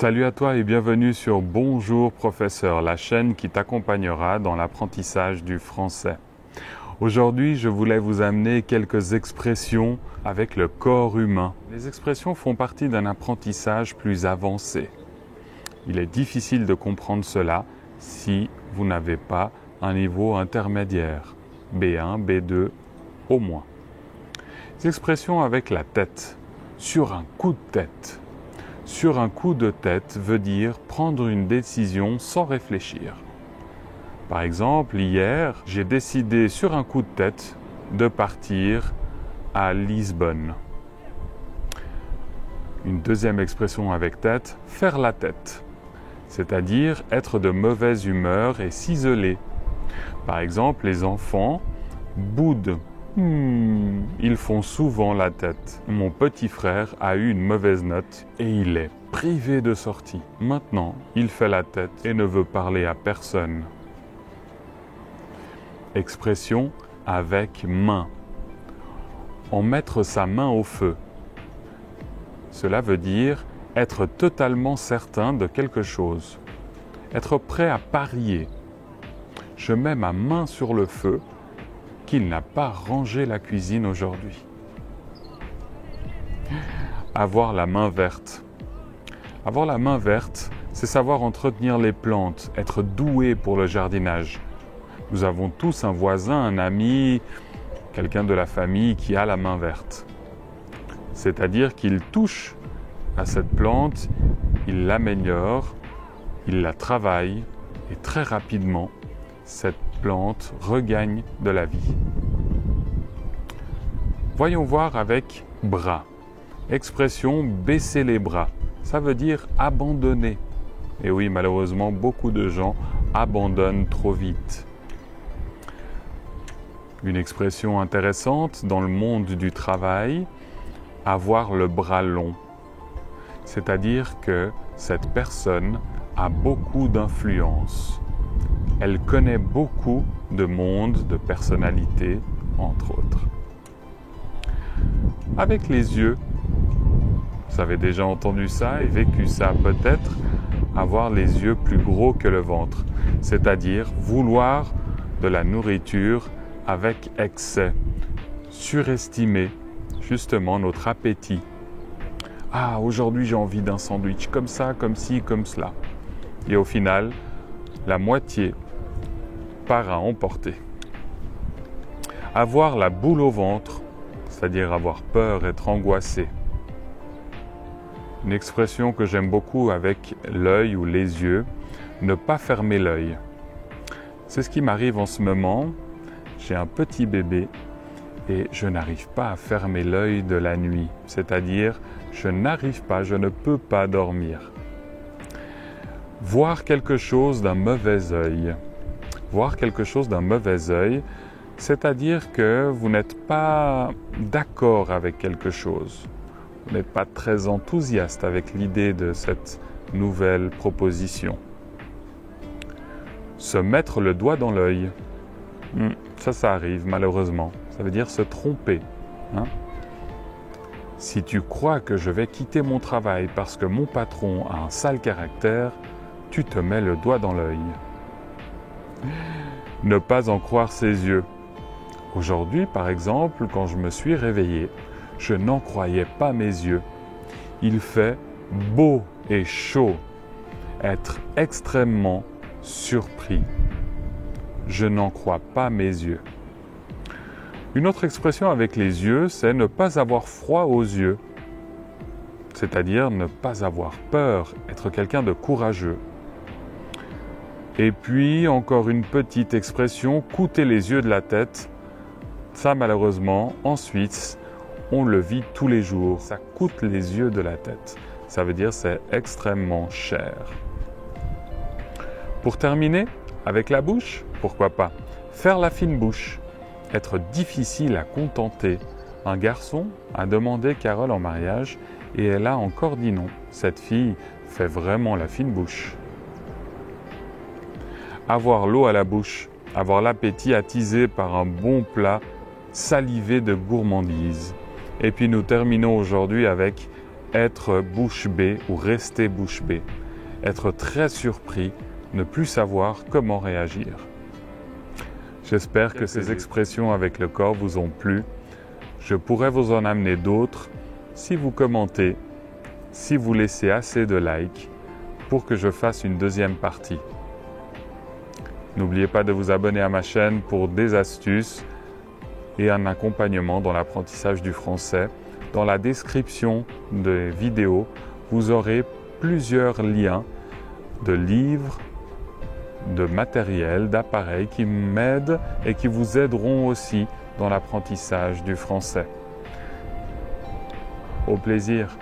Salut à toi et bienvenue sur Bonjour Professeur, la chaîne qui t'accompagnera dans l'apprentissage du français. Aujourd'hui, je voulais vous amener quelques expressions avec le corps humain. Les expressions font partie d'un apprentissage plus avancé. Il est difficile de comprendre cela si vous n'avez pas un niveau intermédiaire, B1, B2 au moins. Les expressions avec la tête, sur un coup de tête. Sur un coup de tête veut dire prendre une décision sans réfléchir. Par exemple, hier, j'ai décidé sur un coup de tête de partir à Lisbonne. Une deuxième expression avec tête, faire la tête, c'est-à-dire être de mauvaise humeur et s'isoler. Par exemple, les enfants boudent. Ils font souvent la tête. Mon petit frère a eu une mauvaise note et il est privé de sortie. Maintenant, il fait la tête et ne veut parler à personne. Expression avec main. En mettre sa main au feu. Cela veut dire être totalement certain de quelque chose. Être prêt à parier. Je mets ma main sur le feu qu'il n'a pas rangé la cuisine aujourd'hui. Avoir la main verte. Avoir la main verte, c'est savoir entretenir les plantes, être doué pour le jardinage. Nous avons tous un voisin, un ami, quelqu'un de la famille qui a la main verte. C'est-à-dire qu'il touche à cette plante, il l'améliore, il la travaille et très rapidement, cette plante regagne de la vie. Voyons voir avec bras. Expression baisser les bras. Ça veut dire abandonner. Et oui, malheureusement, beaucoup de gens abandonnent trop vite. Une expression intéressante dans le monde du travail, avoir le bras long. C'est-à-dire que cette personne a beaucoup d'influence. Elle connaît beaucoup de monde, de personnalités, entre autres. Avec les yeux, vous avez déjà entendu ça et vécu ça peut-être, avoir les yeux plus gros que le ventre, c'est-à-dire vouloir de la nourriture avec excès, surestimer justement notre appétit. Ah, aujourd'hui j'ai envie d'un sandwich, comme ça, comme ci, comme cela. Et au final, la moitié part à emporter. Avoir la boule au ventre, c'est-à-dire avoir peur, être angoissé. Une expression que j'aime beaucoup avec l'œil ou les yeux, ne pas fermer l'œil. C'est ce qui m'arrive en ce moment. J'ai un petit bébé et je n'arrive pas à fermer l'œil de la nuit. C'est-à-dire, je ne peux pas dormir. Voir quelque chose d'un mauvais œil. Voir quelque chose d'un mauvais œil, c'est-à-dire que vous n'êtes pas d'accord avec quelque chose. Vous n'êtes pas très enthousiaste avec l'idée de cette nouvelle proposition. Se mettre le doigt dans l'œil. Ça arrive malheureusement. Ça veut dire se tromper. Si tu crois que je vais quitter mon travail parce que mon patron a un sale caractère, tu te mets le doigt dans l'œil. Ne pas en croire ses yeux. Aujourd'hui, par exemple, quand je me suis réveillé, je n'en croyais pas mes yeux. Il fait beau et chaud. Être extrêmement surpris. Je n'en crois pas mes yeux. Une autre expression avec les yeux, c'est ne pas avoir froid aux yeux. C'est-à-dire ne pas avoir peur, être quelqu'un de courageux. Et puis, encore une petite expression, coûter les yeux de la tête. Ça, malheureusement, en Suisse, on le vit tous les jours. Ça coûte les yeux de la tête. Ça veut dire c'est extrêmement cher. Pour terminer, avec la bouche, pourquoi pas, faire la fine bouche. Être difficile à contenter. Un garçon a demandé Carole en mariage et elle a encore dit non. Cette fille fait vraiment la fine bouche. Avoir l'eau à la bouche, avoir l'appétit attisé par un bon plat, salivé de gourmandise. Et puis nous terminons aujourd'hui avec être bouche bée ou rester bouche bée, être très surpris, ne plus savoir comment réagir. J'espère que ces expressions avec le corps vous ont plu. Je pourrais vous en amener d'autres si vous commentez, si vous laissez assez de likes pour que je fasse une deuxième partie. N'oubliez pas de vous abonner à ma chaîne pour des astuces et un accompagnement dans l'apprentissage du français. Dans la description des vidéos, vous aurez plusieurs liens de livres, de matériel, d'appareils qui m'aident et qui vous aideront aussi dans l'apprentissage du français. Au plaisir!